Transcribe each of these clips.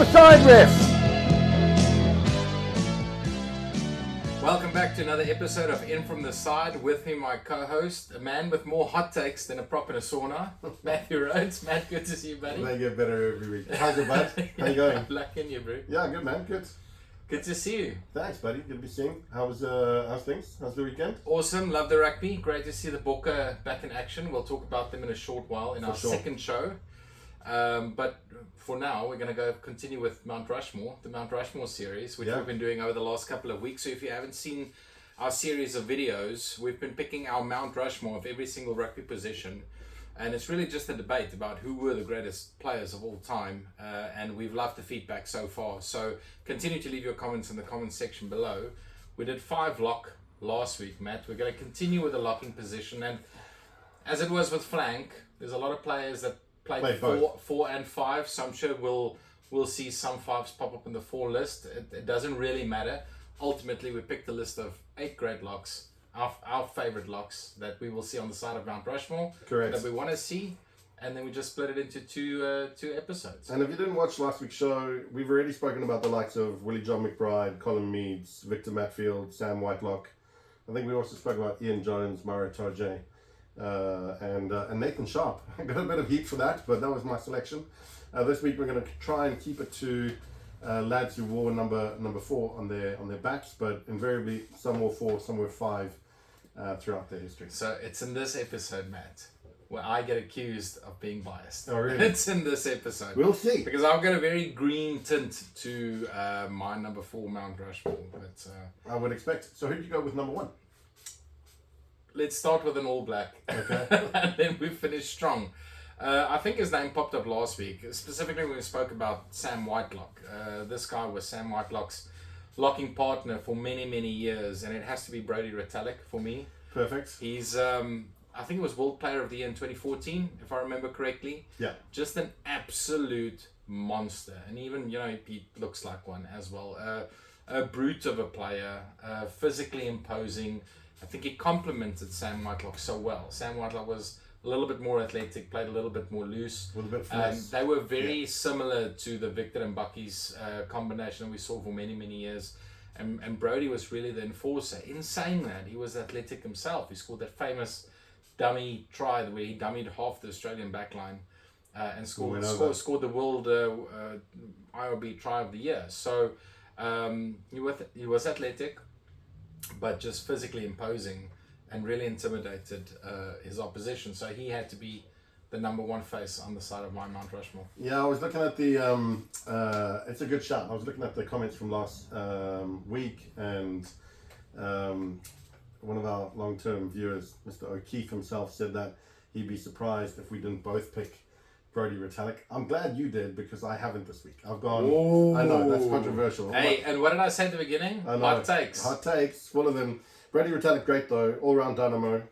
the side, ref! Welcome back to another episode of In From The Side. With me, my co-host, a man with more hot takes than a prop in a sauna, Matthew Rhodes. Matt, good to see you, buddy. They get better every week. How's it, bud? How you going? Lucky in you, bro. Yeah, good, man. Good. Good to see you. Thanks, buddy. Good to be seen. How's things? How's the weekend? Awesome. Love the rugby. Great to see the Bokke back in action. We'll talk about them in a short while in our second show. But for now, we're going to continue with Mount Rushmore, the Mount Rushmore series, which we've been doing over the last couple of weeks. So if you haven't seen our series of videos, we've been picking our Mount Rushmore of every single rugby position. And it's really just a debate about who were the greatest players of all time. And we've loved the feedback so far. So continue to leave your comments in the comments section below. We did 5 lock last week, Matt. We're going to continue with the locking position. And as it was with flank, there's a lot of players that played 4 and 5. So I'm sure we'll see some 5s pop up in the 4 list. It doesn't really matter. Ultimately, we picked a list of 8 great locks. Our favorite locks that we will see on the side of Mount Rushmore. Correct. That we want to see, and then we just split it into two episodes. And if you didn't watch last week's show, we've already spoken about the likes of Willie John McBride, Colin Meads, Victor Matfield, Sam Whitelock. I think we also spoke about Ian Jones, Mario Toje, and Nathan Sharp. I got a bit of heat for that, but that was my selection. This week we're going to try and keep it to lads who wore number 4 on their backs, but invariably some wore 4, some wore 5 throughout their history. So it's in this episode, Matt, where I get accused of being biased. Oh, really? It's in this episode. We'll see. Because I've got a very green tint to my number 4 Mount Rushmore. But I would expect. So who did you go with number 1? Let's start with an All Black. Okay. And then we finish strong. I think his name popped up last week, specifically when we spoke about Sam Whitelock. This guy was Sam Whitelock's locking partner for many, many years, and it has to be Brodie Retallick for me. Perfect. He's, I think it was World Player of the Year in 2014, if I remember correctly. Yeah. Just an absolute monster, and even, he looks like one as well. A brute of a player, physically imposing. I think he complemented Sam Whitelock so well. Sam Whitelock was a little bit more athletic, played a little bit more loose. A little bit finesse. They were very similar to the Victor and Bakkies combination that we saw for many, many years. And Brodie was really the enforcer. In saying that, he was athletic himself. He scored that famous dummy try where he dummied half the Australian backline and scored the World IRB Try of the Year. So he was athletic, but just physically imposing and really intimidated his opposition. So he had to be the number 1 face on the side of my Mount Rushmore. Yeah, I was looking at the, it's a good shout. I was looking at the comments from last week, and one of our long-term viewers, Mr. O'Keefe himself, said that he'd be surprised if we didn't both pick Brodie Retallick. I'm glad you did, because I haven't this week. I've gone, I know, that's controversial. Hey, and what did I say at the beginning? Hot takes. Hot takes, full of them. Brodie Retallick, great though, all-round dynamo.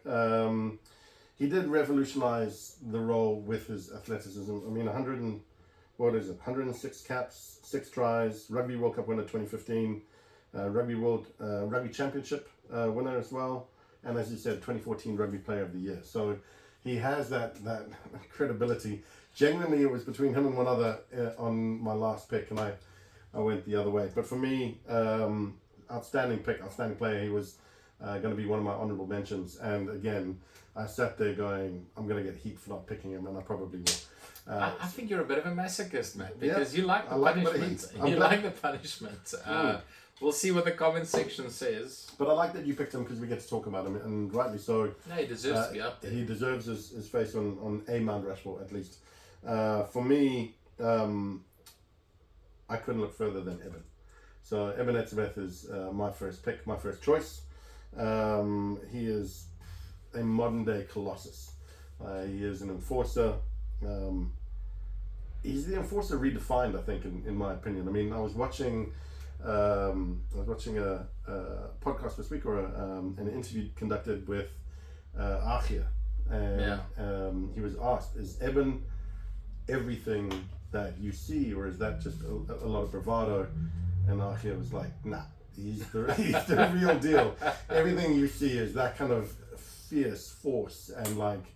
He did revolutionize the role with his athleticism. I mean, 106 caps, 6 tries, Rugby World Cup winner 2015, Rugby Championship winner as well, and as you said, 2014 Rugby Player of the Year. So he has that credibility. Genuinely, it was between him and one other on my last pick, and I went the other way. But for me, outstanding pick, outstanding player. He was going to be one of my honourable mentions, and again, I sat there going, I'm going to get heat for not picking him, and I probably will. I think you're a bit of a masochist, Matt, because you like the punishment. You like the punishment. We'll see what the comment section says. But I like that you picked him because we get to talk about him, and rightly so. No, he deserves to be up there. He deserves his face on a Mount Rushmore, at least. For me, I couldn't look further than Eben. So Eben Etzebeth is my first pick, my first choice. He is a modern day colossus. He is an enforcer. He's the enforcer redefined, I think, in my opinion. I mean, I was watching a podcast this week, or an interview conducted with Achia, and he was asked, is Eben everything that you see, or is that just a lot of bravado? And Achia was like, nah, he's the real deal. Everything you see is that kind of fierce force and like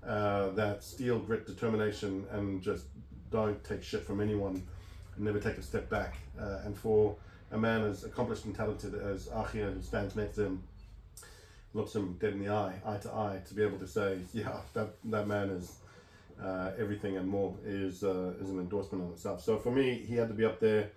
that steel, grit, determination, and just don't take shit from anyone. never take a step back. And for a man as accomplished and talented as Achia, who stands next to him, looks him dead in the eye to eye, to be able to say, yeah, that man is everything and more, is an endorsement on itself. So for me, he had to be up there.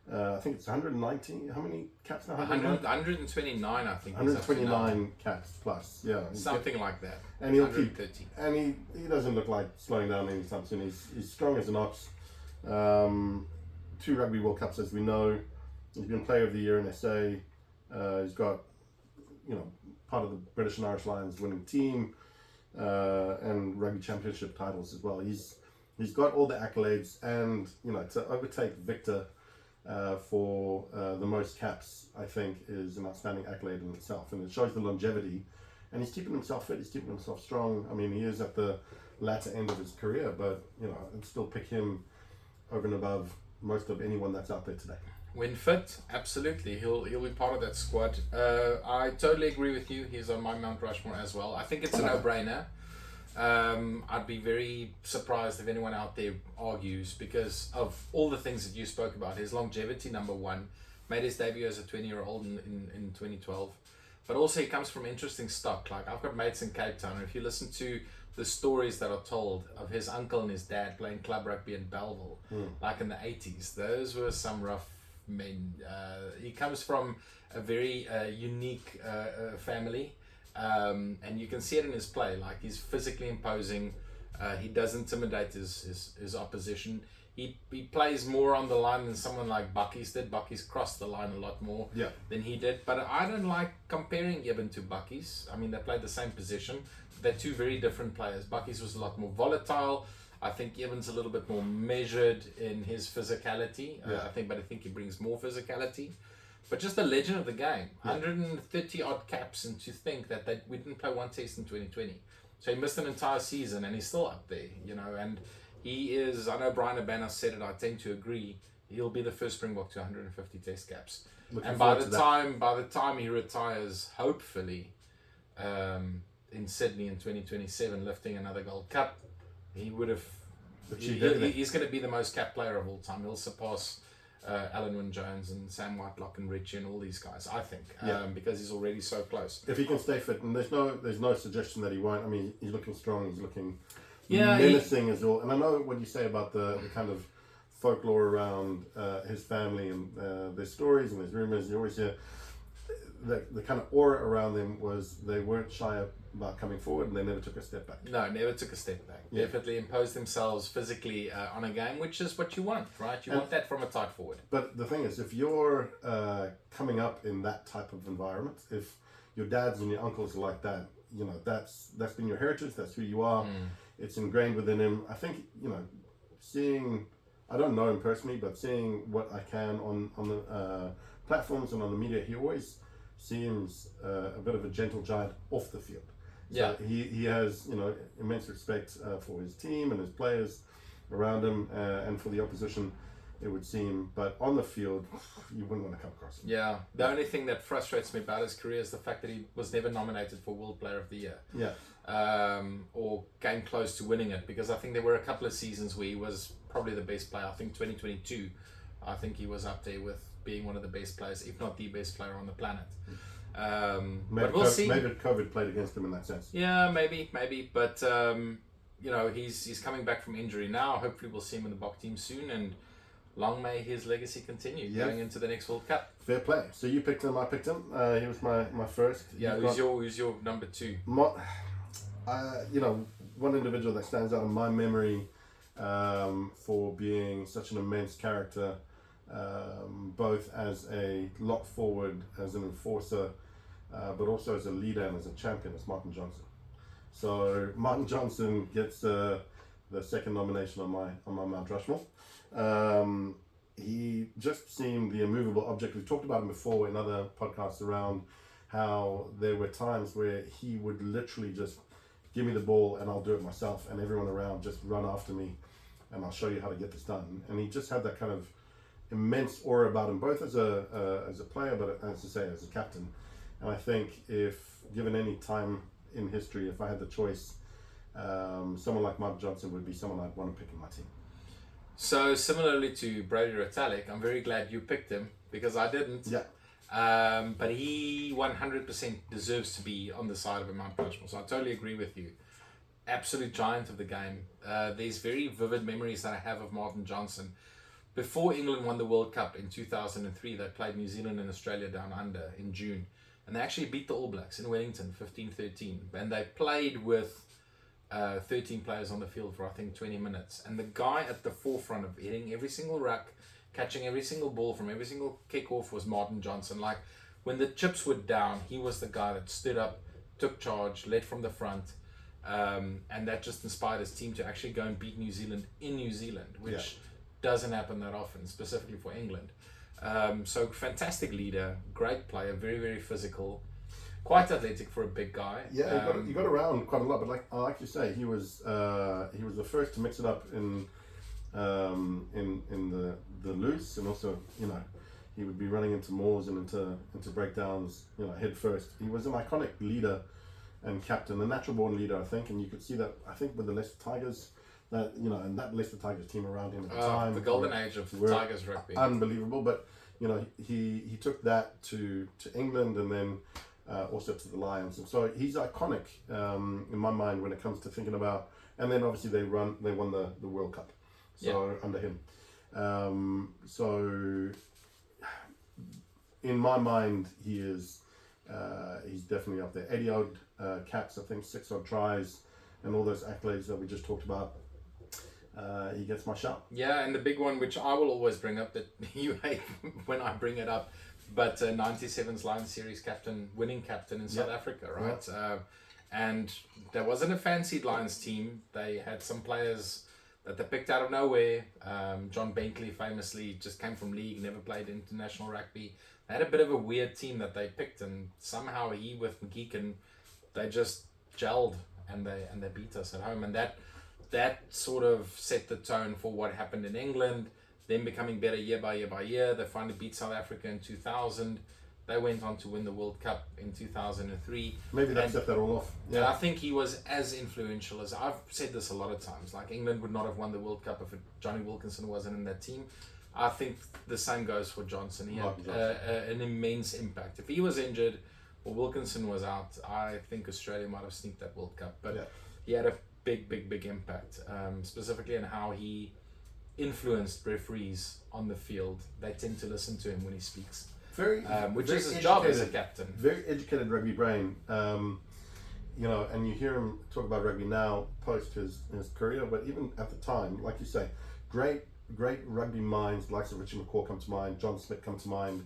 I think it's 190. How many caps now? 129, I think. 129 caps plus, yeah. Something like that. And he'll keep. And he doesn't look like slowing down anytime soon. He's strong as an ox. 2 Rugby World Cups, as we know. He's been Player of the Year in SA. He's got, part of the British and Irish Lions winning team, and Rugby Championship titles as well. He's got all the accolades, and to overtake Victor for the most caps, I think, is an outstanding accolade in itself, and it shows the longevity. And he's keeping himself fit. He's keeping himself strong. I mean, he is at the latter end of his career, but I'd still pick him over and above most of anyone that's out there today. When fit, absolutely, he'll be part of that squad. I totally agree with you. He's on my Mount Rushmore as well. I think it's a no-brainer. I'd be very surprised if anyone out there argues, because of all the things that you spoke about. His longevity, number one, made his debut as a 20-year-old in 2012. But also he comes from interesting stock. Like, I've got mates in Cape Town, and if you listen to the stories that are told of his uncle and his dad playing club rugby in Belleville, like in the 80s, those were some rough men. He comes from a very unique family, and you can see it in his play. Like, he's physically imposing. He does intimidate his opposition. He plays more on the line than someone like Bakkies did. Bakkies crossed the line a lot more than he did. But I don't like comparing Eben to Bakkies. I mean, they played the same position. They're two very different players. Bakkies was a lot more volatile. I think Eben's a little bit more measured in his physicality. I think he brings more physicality. But just a legend of the game. 130 odd caps, and to think that we didn't play one test in 2020. So he missed an entire season, and he's still up there, and he is, I know Brian Abana said it, I tend to agree, he'll be the first Springbok to 150 test caps. And by the time he retires, hopefully, in Sydney in 2027, lifting another Gold Cup, he would have, he's going to be the most cap player of all time. He'll surpass Alun Wyn Jones and Sam Whitelock and Richie and all these guys, I think, because he's already so close. If he can stay fit, and there's no suggestion that he won't. I mean, he's looking strong, he's looking menacing as well. And I know what you say about the kind of folklore around his family and their stories and there's rumors. You always hear the kind of aura around them was they weren't shy about coming forward, and they never took a step back. No, never took a step back. Definitely imposed themselves physically on a game, which is what you want, right? You want that from a tight forward. But the thing is, if you're coming up in that type of environment, if your dads and your uncles are like that, that's been your heritage, that's who you are. It's ingrained within him. I think, seeing, I don't know him personally, but seeing what I can on the platforms and on the media, he always seems a bit of a gentle giant off the field. So he has, immense respect for his team and his players around him, and for the opposition, it would seem. But on the field, you wouldn't want to come across him. Yeah. The only thing that frustrates me about his career is the fact that he was never nominated for World Player of the Year. Or came close to winning it, because I think there were a couple of seasons where he was probably the best player. I think 2022, I think he was up there with being one of the best players, if not the best player on the planet. But we'll see. Maybe COVID played against him in that sense. Yeah, maybe. But he's coming back from injury now. Hopefully, we'll see him in the Bok team soon, and long may his legacy continue going into the next World Cup. Fair play. So you picked him, I picked him. He was my first. Yeah, who's your number two? One individual that stands out in my memory for being such an immense character, both as a lock forward, as an enforcer, but also as a leader and as a champion, is Martin Johnson. So Martin Johnson gets the second nomination on my Mount Rushmore. He just seemed the immovable object. We've talked about him before in other podcasts around how there were times where he would literally just give me the ball and I'll do it myself, and everyone around just run after me and I'll show you how to get this done. And he just had that kind of immense aura about him, both as a player, but as I say, as a captain. And I think if given any time in history, if I had the choice, someone like Martin Johnson would be someone I'd want to pick in my team. So similarly to Brodie Retallick, I'm very glad you picked him because I didn't. Yeah. But he 100% deserves to be on the side of a Mount Rushmore. So I totally agree with you. Absolute giant of the game. There's very vivid memories that I have of Martin Johnson. Before England won the World Cup in 2003, they played New Zealand and Australia down under in June. And they actually beat the All Blacks in Wellington 15-13. And they played with 13 players on the field for I think 20 minutes. And the guy at the forefront of hitting every single ruck, catching every single ball from every single kick-off was Martin Johnson. Like, when the chips were down, he was the guy that stood up, took charge, led from the front. And that just inspired his team to actually go and beat New Zealand in New Zealand, which doesn't happen that often, specifically for England. So fantastic leader, great player, very, very physical, quite athletic for a big guy. Yeah, he got around quite a lot, but like you say, he was the first to mix it up in the loose, and also, you know, he would be running into mauls and into breakdowns, you know, head first. He was an iconic leader and captain, a natural born leader, I think, and you could see that, I think, with the Leicester Tigers, that, you know, and that Leicester Tigers team around him at the time, the golden age of Tigers rugby, unbelievable. But you know, he took that to England, and then also to the Lions, and so he's iconic in my mind when it comes to thinking about. And then obviously they won the World Cup, so under him. So in my mind, he's definitely up there. 80 odd caps, I think 6 odd tries, and all those accolades that we just talked about. He gets my shout. Yeah, and the big one, which I will always bring up, that you hate when I bring it up, but 97's Lions Series captain, winning captain in South Africa, right? And there wasn't a fancied Lions team. They had some players that they picked out of nowhere. John Bentley famously just came from league, never played international rugby. They had a bit of a weird team that they picked, and somehow he with McGeechan, they just gelled and they beat us at home, and that sort of set the tone for what happened in England, them becoming better year by year by year. They finally beat South Africa in 2000. They went on to win the World Cup in 2003. Maybe that set that all off. Yeah, and I think he was as influential as, I've said this a lot of times, like England would not have won the World Cup if Johnny Wilkinson wasn't in that team. I think the same goes for Johnson. He had an immense impact. If he was injured or Wilkinson was out, I think Australia might have sneaked that World Cup. But he had a big impact, specifically in how he influenced referees on the field. They tend to listen to him when he speaks, which is his job as a captain. Very educated rugby brain, you know, and you hear him talk about rugby now post his career, but even at the time, like you say, great rugby minds, likes of Richard McCaw come to mind, John Smith come to mind,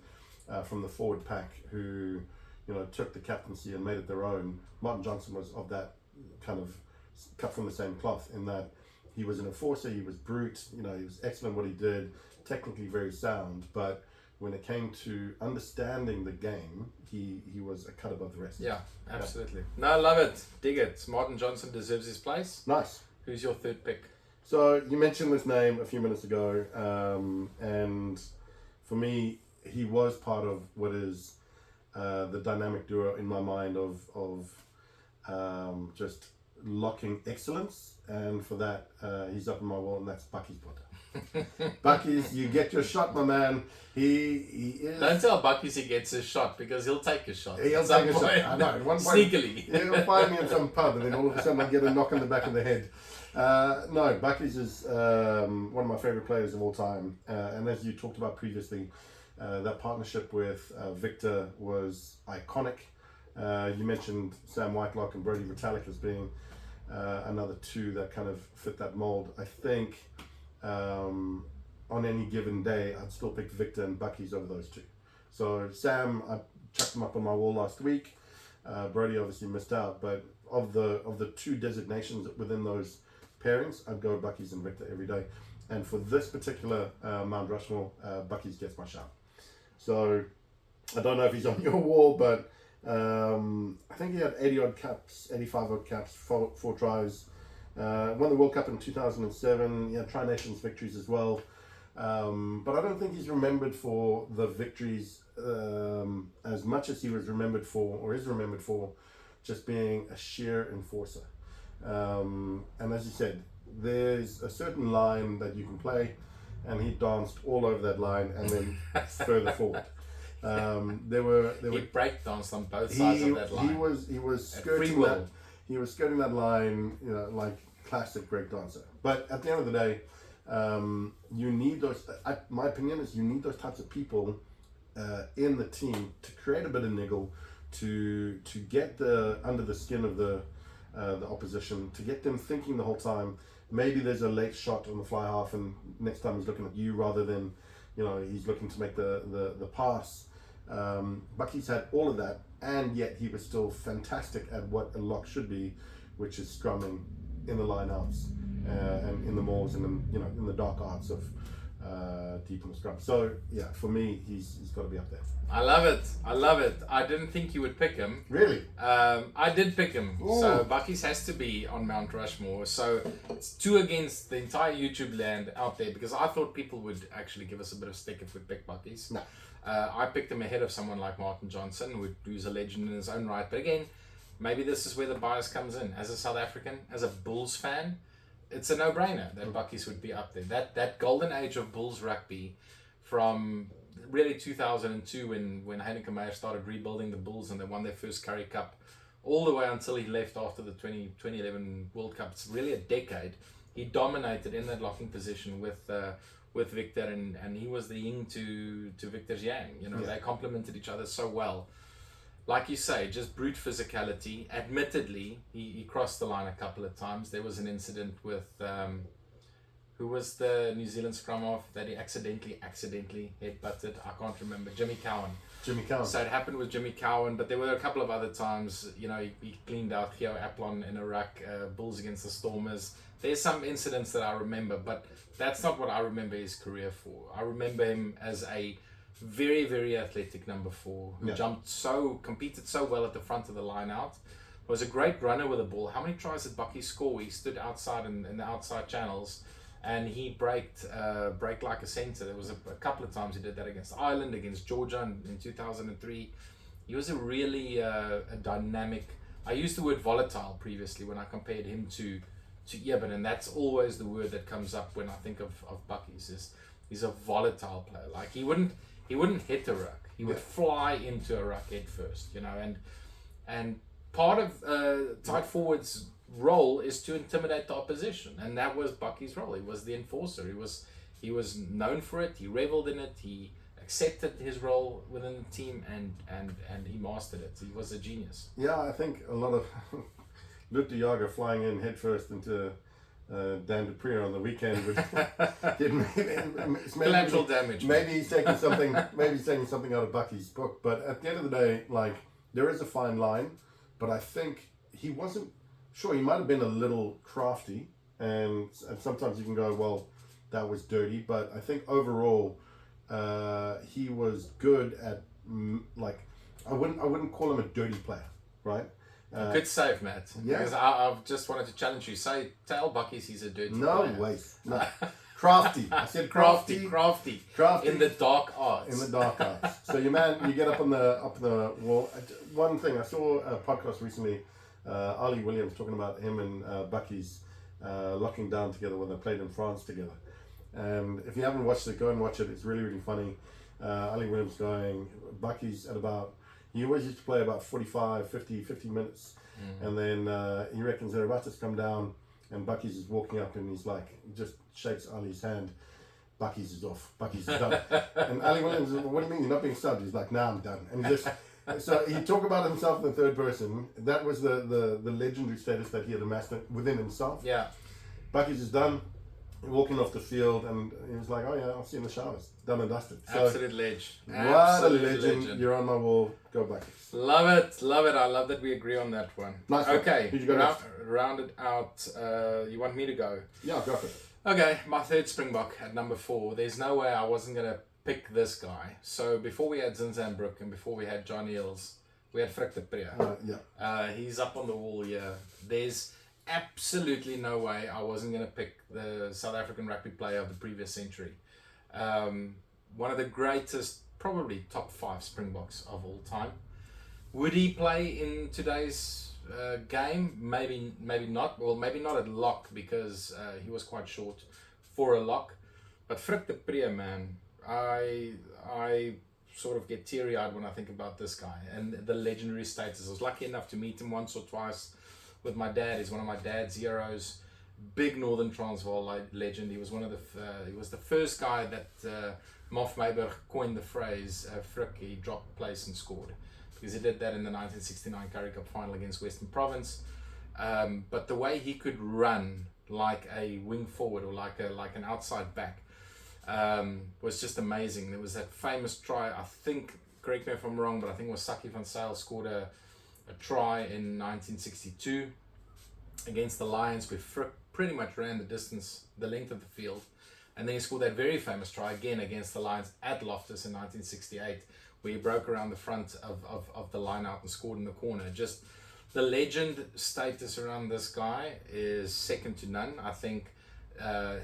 from the forward pack, who, you know, took the captaincy and made it their own. Martin Johnson was of that kind of cut from the same cloth, in that he was an enforcer, he was brute, you know, he was excellent what he did, technically very sound, but when it came to understanding the game, he was a cut above the rest. Yeah, absolutely. No, I love it. Dig it. Martin Johnson deserves his place. Nice. Who's your third pick? So you mentioned this name a few minutes ago, and for me, he was part of what is the dynamic duo in my mind of just locking excellence, and for that he's up in my wall, and that's Bakkies Botha. Bakkies, you get your shot, my man. He is. Don't tell Bakkies he gets his shot, because he'll take his shot. He'll take a shot. I know. At one point, sneakily. He'll find me in some pub, and then all of a sudden I get a knock on the back of the head. No, Bakkies is one of my favorite players of all time, and as you talked about previously, that partnership with Victor was iconic. You mentioned Sam Whitelock and Brodie Retallick as being another two that kind of fit that mold. I think on any given day, I'd still pick Victor and Bakkies over those two. So Sam, I chucked him up on my wall last week. Brodie obviously missed out, but of the two designations within those pairings, I'd go Bakkies and Victor every day. And for this particular Mount Rushmore, Bakkies gets my shout. So I don't know if he's on your wall, but I think he had 80 odd caps, 85 odd caps, four tries. Won the World Cup in 2007. He had Tri-Nations victories as well. But I don't think he's remembered for the victories as much as he was remembered for, or is remembered for, just being a sheer enforcer. And as you said, there's a certain line that you can play, and he danced all over that line and then further forward. He break danced on both sides of that line. He was skirting that. He was skirting that line, like classic break dancer. But at the end of the day, you need those. My opinion is you need those types of people in the team to create a bit of niggle, to get under the skin of the opposition, to get them thinking the whole time. Maybe there's a late shot on the fly half, and next time he's looking at you rather than, he's looking to make the pass. Bakkies had all of that, and yet he was still fantastic at what a lock should be, which is scrumming in the lineouts and in the mauls and in the dark arts of deep in the scrum. So yeah, for me, he's got to be up there. I love it. I didn't think you would pick him. Really? I did pick him. Ooh. So Bakkies has to be on Mount Rushmore. So it's 2 against the entire YouTube land out there, because I thought people would actually give us a bit of stick if we picked Bakkies. No. I picked him ahead of someone like Martin Johnson, who's a legend in his own right. But again, maybe this is where the bias comes in. As a South African, as a Bulls fan, it's a no-brainer that Bakkies would be up there. That golden age of Bulls rugby, from really 2002 when Heineken Meyer started rebuilding the Bulls and they won their first Currie Cup, all the way until he left after the 2011 World Cup. It's really a decade. He dominated in that locking position with Victor, and he was the yin to Victor's yang. They complemented each other so well. Like you say, just brute physicality. Admittedly, he crossed the line a couple of times. There was an incident with who was the New Zealand scrum half that he accidentally headbutted? I can't remember. Jimmy Cowan. So it happened with Jimmy Cowan, but there were a couple of other times. He cleaned out Theo Aplon in a ruck. Bulls against the Stormers. There's some incidents that I remember, but that's not what I remember his career for. I remember him as a very, very athletic number 4 who competed so well at the front of the line out. Was a great runner with the ball. How many tries did Bakkies score? He stood outside in the outside channels, and he braked like a centre. There was a couple of times he did that against Ireland, against Georgia in 2003. He was a really a dynamic. I used the word volatile previously when I compared him to Eben, and that's always the word that comes up when I think of Bakkies. He's a volatile player. Like he wouldn't hit a ruck. He would fly into a ruck head first, and part of tight forward's role is to intimidate the opposition, and that was Bakkies' role. He was the enforcer. He was known for it. He reveled in it. He accepted his role within the team, and he mastered it. He was a genius. Yeah, I think a lot of Luke de Jager flying in headfirst into Dan du Preez on the weekend would collateral damage. Maybe he's taking something. Maybe he's taking something out of Bakkies' book. But at the end of the day, like, there is a fine line. But I think he wasn't. Sure, he might have been a little crafty, and sometimes you can go, well, that was dirty. But I think overall, he was good at I wouldn't call him a dirty player, right? Good save, Matt. Yeah. Because I've just wanted to challenge you. Tell Bakkies he's a dirty player. No way. No. Crafty. I said crafty. Crafty. In the dark arts. So you get up on the wall. One thing, I saw a podcast recently, Ali Williams talking about him and Bakkies locking down together when they played in France together. And if you haven't watched it, go and watch it. It's really, really funny. Ali Williams going, Bakkies at about, he always used to play about 45, 50 minutes. And then he reckons they're about to come down, and Bakkies is walking up and he's like, just shakes Ali's hand. Bakkies is off. Bakkies is done. And Ali Williams, what do you mean you're not being subbed? He's like, nah, I'm done. And he just, so he talked about himself in the third person. That was the legendary status that he had amassed within himself. Yeah. Bakkies is done. Walking off the field, and he was like, oh yeah, I'll see you in the showers. Done and dusted. So, Absolute legend. What a legend. You're on my wall. Go Bakkies. Love it. I love that we agree on that one. Nice. Okay. Who'd you go next? Round it out. You want me to go? Yeah, go for it. Okay, my third Springbok at number 4. There's no way I wasn't going to pick this guy. So before we had Zinzan Brook and before we had John Eales, we had Frik du Preez. He's up on the wall here. There's absolutely no way I wasn't going to pick the South African rugby player of the previous century. One of the greatest, probably top 5 Springboks of all time. Would he play in today's game, maybe not. Well, maybe not at lock because he was quite short for a lock. But Frik du Preez, man, I sort of get teary-eyed when I think about this guy and the legendary status. I was lucky enough to meet him once or twice with my dad. He's one of my dad's heroes. Big Northern Transvaal legend. He was he was the first guy that Moff Meyburg coined the phrase Frik. He dropped place and scored, because he did that in the 1969 Currie Cup final against Western Province. But the way he could run like a wing forward or like an outside back was just amazing. There was that famous try, I think, correct me if I'm wrong, but I think it was Saki van Zyl scored a try in 1962 against the Lions, where Frik pretty much ran the distance, the length of the field. And then he scored that very famous try again against the Lions at Loftus in 1968, where he broke around the front of the line out and scored in the corner. Just the legend status around this guy is second to none. I think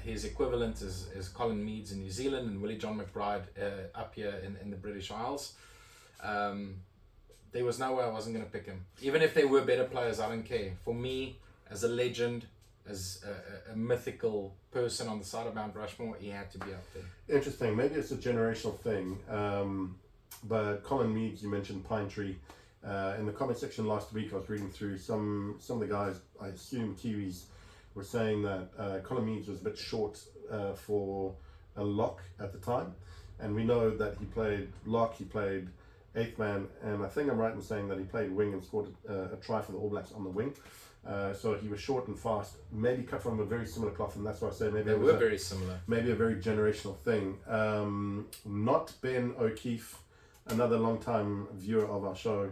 his equivalent is Colin Meads in New Zealand and Willie John McBride up here in the British Isles. There was no way I wasn't going to pick him. Even if there were better players, I don't care. For me, as a legend, as a mythical person on the side of Mount Rushmore, he had to be up there. Interesting. Maybe it's a generational thing. But Colin Meads, you mentioned Pine Tree. In the comment section last week, I was reading through some of the guys, I assume Kiwis, were saying that Colin Meads was a bit short for a lock at the time. And we know that he played lock, he played eighth man, and I think I'm right in saying that he played wing and scored a try for the All Blacks on the wing. So he was short and fast, maybe cut from a very similar cloth, and that's why I say maybe they were very similar. Maybe a very generational thing. Not Ben O'Keefe, another long-time viewer of our show,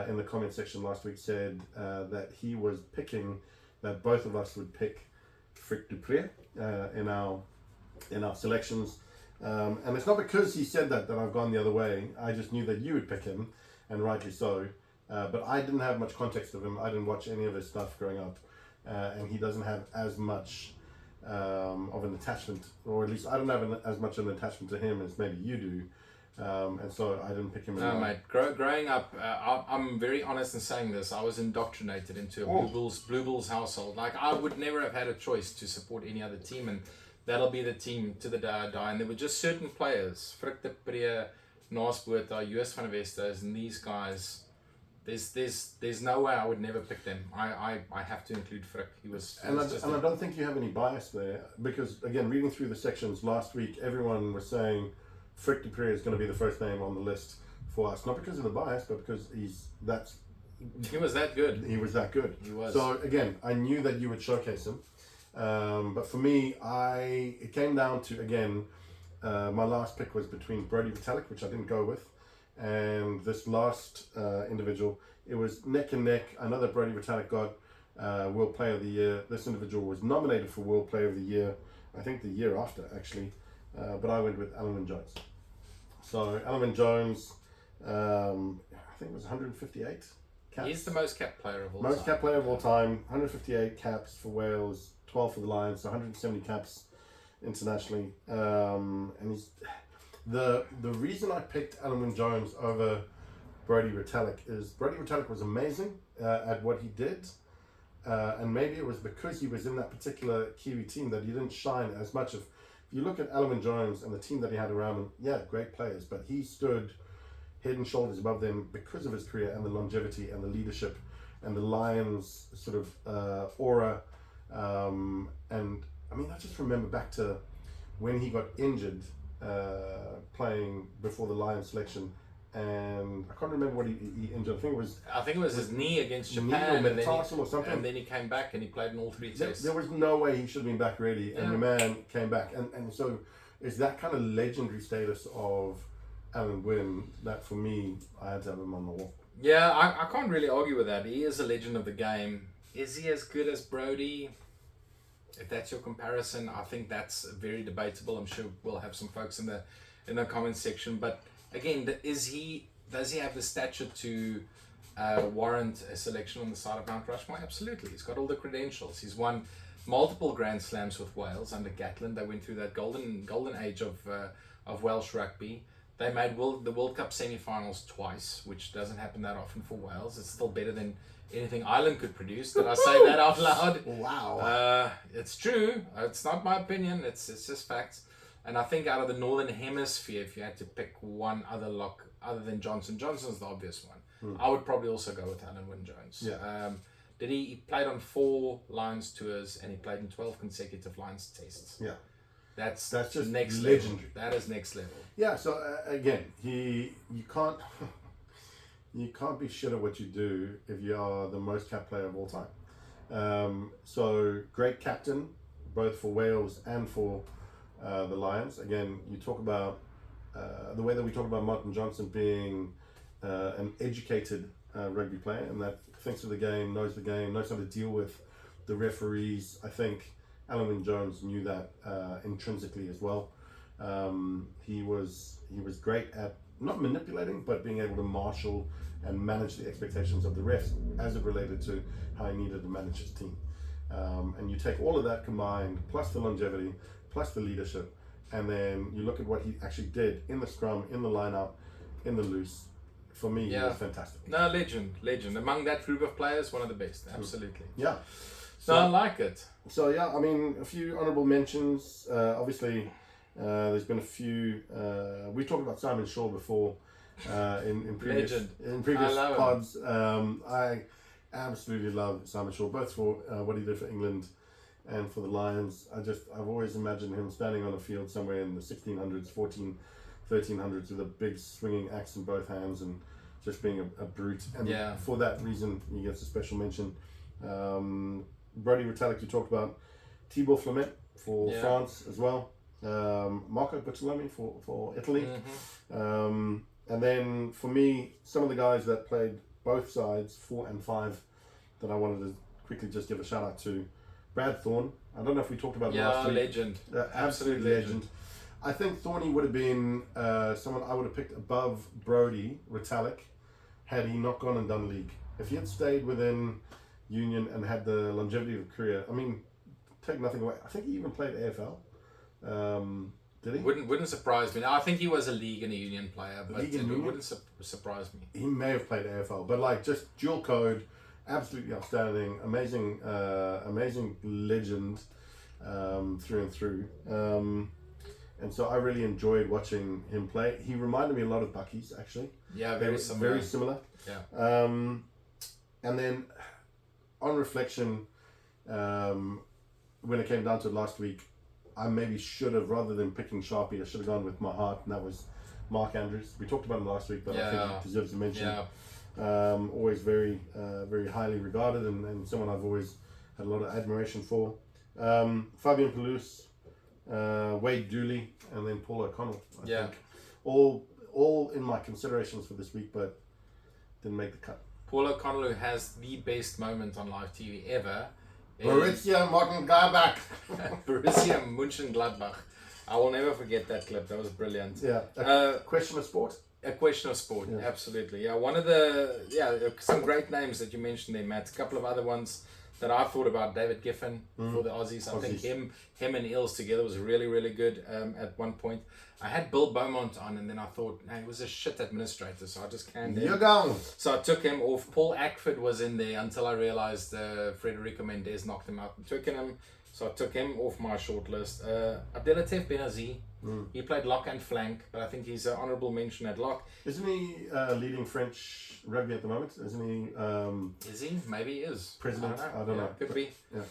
in the comment section last week said that he was picking that both of us would pick Frik du Preez in our selections. And it's not because he said that I've gone the other way. I just knew that you would pick him, and rightly so. But I didn't have much context of him. I didn't watch any of his stuff growing up, and he doesn't have as much of an attachment, or at least I don't have as much of an attachment to him as maybe you do. And so I didn't pick him. No, mate. Growing up, I'm very honest in saying this. I was indoctrinated into a Blue Bulls household. Like, I would never have had a choice to support any other team, and that'll be the team to the day I die. And there were just certain players, Frik du Preez, Naas Botha, US van Westers, and these guys. There's no way I would never pick them. I have to include Frik. I don't think you have any bias there, because again, reading through the sections last week, everyone was saying Frik du Preez is going to be the first name on the list for us, not because of the bias, but because he was that good. He was that good. He was. So again, I knew that you would showcase him, but for me, it came down to, again, my last pick was between Brodie Retallick, which I didn't go with, and this last individual. It was neck and neck. I know that Brodie Retallick got World Player of the Year. This individual was nominated for World Player of the Year, I think the year after, actually, but I went with Alun Wyn Jones. So Alun Wyn Jones, I think it was 158 caps. He's the most capped player of all time. Most capped player of all time. 158 caps for Wales, 12 for the Lions, so 170 caps internationally. And he's the reason I picked Alun Wyn Jones over Brodie Retallick is Brodie Retallick was amazing at what he did, and maybe it was because he was in that particular Kiwi team that he didn't shine as much. If you look at Alun Wyn Jones and the team that he had around him, yeah, great players, but he stood head and shoulders above them because of his career and the longevity and the leadership and the Lions sort of aura. And I mean, I just remember back to when he got injured playing before the Lions selection, and I can't remember what he injured. I think it was his knee against Japan, and then he came back and he played in all three tests. There was no way he should have been back really, and the man came back, and so it's that kind of legendary status of Alun Wyn that for me I had to have him on the wall. Yeah, I can't really argue with that. He is a legend of the game. Is he as good as Brodie? If that's your comparison, I think that's very debatable. I'm sure we'll have some folks in the comments section, but again, does he have the stature to warrant a selection on the side of Mount Rushmore? Absolutely. He's got all the credentials. He's won multiple Grand Slams with Wales under Gatland. They went through that golden age of Welsh rugby. They made the World Cup semi-finals twice, which doesn't happen that often for Wales. It's still better than anything Ireland could produce. Did I say that out loud? Wow. It's true. It's not my opinion. It's just facts. And I think out of the Northern Hemisphere, if you had to pick one other lock other than Johnson's the obvious one. I would probably also go with Alun Wyn Jones. Yeah. He played on 4 Lions tours and he played in 12 consecutive Lions tests. Yeah. That's just next legendary. level. That is next level. Yeah. So again, you can't be shit at what you do if you are the most capped player of all time. So great captain, both for Wales and for the Lions. Again, you talk about the way that we talk about Martin Johnson being an educated rugby player, and that thinks of the game, knows how to deal with the referees. I think Alun Wyn Jones knew that intrinsically as well. He was great at not manipulating, but being able to marshal and manage the expectations of the refs as it related to how he needed to manage his team. And you take all of that combined, plus the longevity, plus the leadership, and then you look at what he actually did in the scrum, in the line-out, in the loose. For me, he was fantastic. No, legend. Among that group of players, one of the best, absolutely. Yeah. So I like it. So yeah, I mean, a few honourable mentions. Obviously, there's been a few. We talked about Simon Shaw before in previous pods. I absolutely love Simon Shaw, both for what he did for England and for the Lions. I've always imagined him standing on a field somewhere in the 1600s, 1300s with a big swinging axe in both hands and just being a brute. And for that reason, he gets a special mention. Brodie Retallick, you talked about. Thibaut Flamette for France as well. Marco Bertolami for Italy. And then for me, some of the guys that played both sides, 4 and 5, that I wanted to quickly just give a shout out to. Brad Thorne. I don't know if we talked about last week. Legend. Absolute legend. I think Thorny would have been someone I would have picked above Brodie Retallick had he not gone and done league. If he had stayed within Union and had the longevity of a career, I mean, take nothing away. I think he even played AFL. Did he? Wouldn't surprise me. I think he was a league and a Union player, but it wouldn't surprise me. He may have played AFL, but like just dual code, absolutely outstanding, amazing legend through and through. And so I really enjoyed watching him play. He reminded me a lot of Bakkies, actually. Yeah, very similar. Yeah. And then, on reflection, when it came down to it last week, I maybe should have, rather than picking Sharpie, I should have gone with my heart, and that was Mark Andrews. We talked about him last week, but I think he deserves a mention. Always very highly regarded, and someone I've always had a lot of admiration for. Fabian Pelous, Wade Dooley, and then Paul O'Connell. I think. All in my considerations for this week, but didn't make the cut. Paul O'Connell, who has the best moment on live TV ever. Borussia Mönchengladbach. Borussia Mönchengladbach. I will never forget that clip. That was brilliant. Yeah. A question of sport. A question of sport. Yeah. Absolutely. Yeah. One of the some great names that you mentioned there, Matt. A couple of other ones that I thought about. David Giffen for the Aussies. I think him and Eels together was really, really good at one point. I had Bill Beaumont on, and then I thought, he was a shit administrator, so I just canned him. You're gone. So I took him off. Paul Ackford was in there until I realised Frederico Mendes knocked him out and took him. So I took him off my short list. Abdelatif Benazi, he played lock and flank, but I think he's an honourable mention at lock. Isn't he leading French rugby at the moment? Isn't he? Is he? Maybe he is. President? I don't know. Could be. Yeah.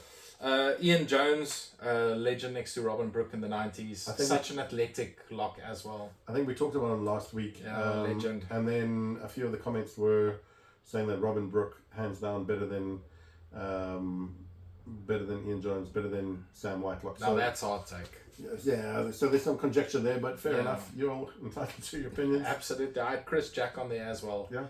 Ian Jones, legend next to Robin Brooke in the 90s. Such an athletic lock as well. I think we talked about him last week. Legend. And then a few of the comments were saying that Robin Brooke, hands down, better than Ian Jones, better than Sam Whitelock. Now that's our take. Yeah, so there's some conjecture there, but fair enough. You're all entitled to your opinions. Absolutely. I had Chris Jack on there as well. Yeah.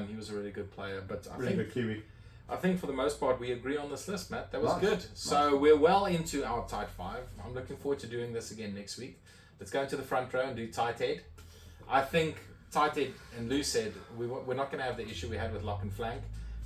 He was a really good player, but I think good Kiwi. I think for the most part we agree on this list, Matt. That was nice. good. So we're well into our tight 5. I'm looking forward to doing this again next week. Let's go into the front row and do tight head. I think tight head and loose head, we're not going to have the issue we had with lock and flank.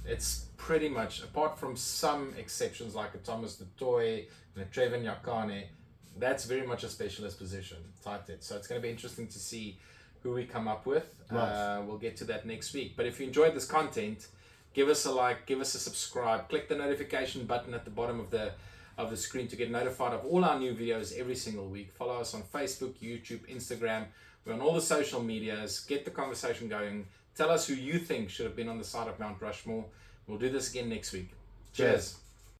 It's pretty much, apart from some exceptions like a Thomas du Toit and a Trevor Nyakane, that's very much a specialist position, tight head. So it's going to be interesting to see who we come up with. Nice. We'll get to that next week. But if you enjoyed this content, give us a like, give us a subscribe, click the notification button at the bottom of the screen to get notified of all our new videos every single week. Follow us on Facebook, YouTube, Instagram. We're on all the social medias. Get the conversation going. Tell us who you think should have been on the side of Mount Rushmore. We'll do this again next week. Cheers.